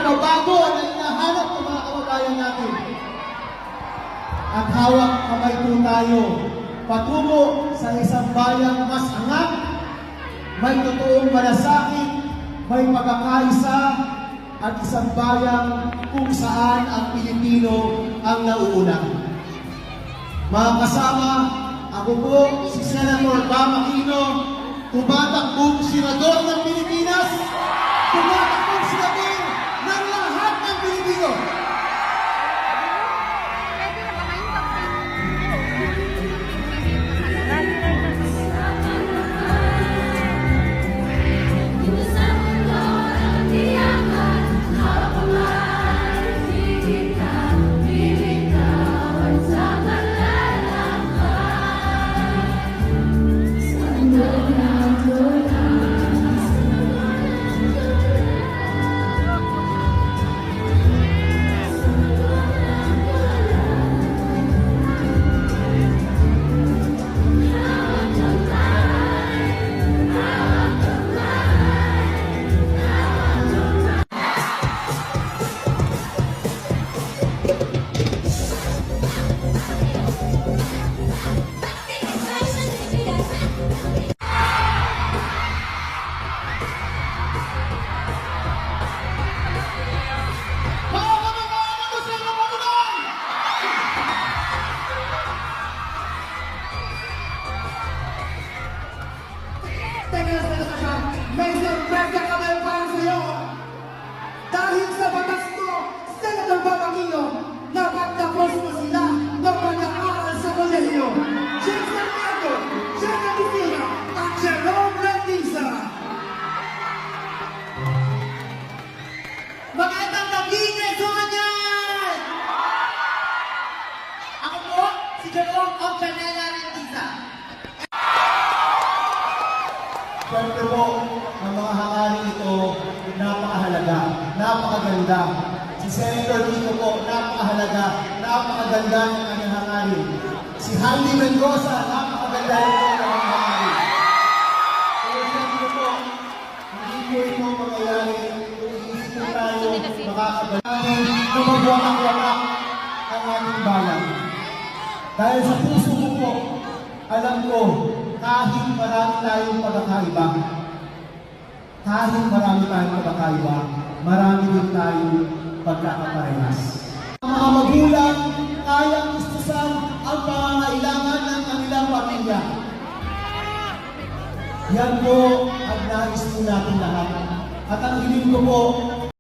pagbabago na hinahanap ng mga kababayan natin. At hawak kamay po tayo patungo sa isang bayang mas angat, may totoong malasakit, may pagkakaisa, at isang bayang kung saan ang Pilipino ang nauuna. Mga kasama, ako po si Senator Bam Aquino, tumatakbong senador ng Pilipinas, tumatakbong senador ng lahat ng Pilipino. May surpresa kami para sa iyo. Dahil sa batas mo, Senator Bam Aquino, napagtapos mo sila ng pag-aaral sa kolehiyo. James Santiago, Jenna Lucina, at Jerome Rendiza. Magandang gabi, Quezonian! Ako po, si Jerome of Janela Rendiza. Siyempre po, ang mga hangarin ito, napakahalaga, napakaganda. Si Senator Kiko po, napakahalaga, napakaganda ng kanyang hangarin. Si Handy Mendoza, napakaganda rin po ng kanyang hangarin. Pero siyempre po, hindi po ito mangyayari kung hindi po tayo makakabalanin na magwamak-wamak ang ating bayan. Dahil sa puso ko po, alam ko, kahit marami tayong pagkakaiba, marami din tayong pagkakaparehas. Ang mga magulang kayang gustusan ang pangangailangan ng kanilang pamilya. Yan po ang nais po natin lahat. At ang hiling ko po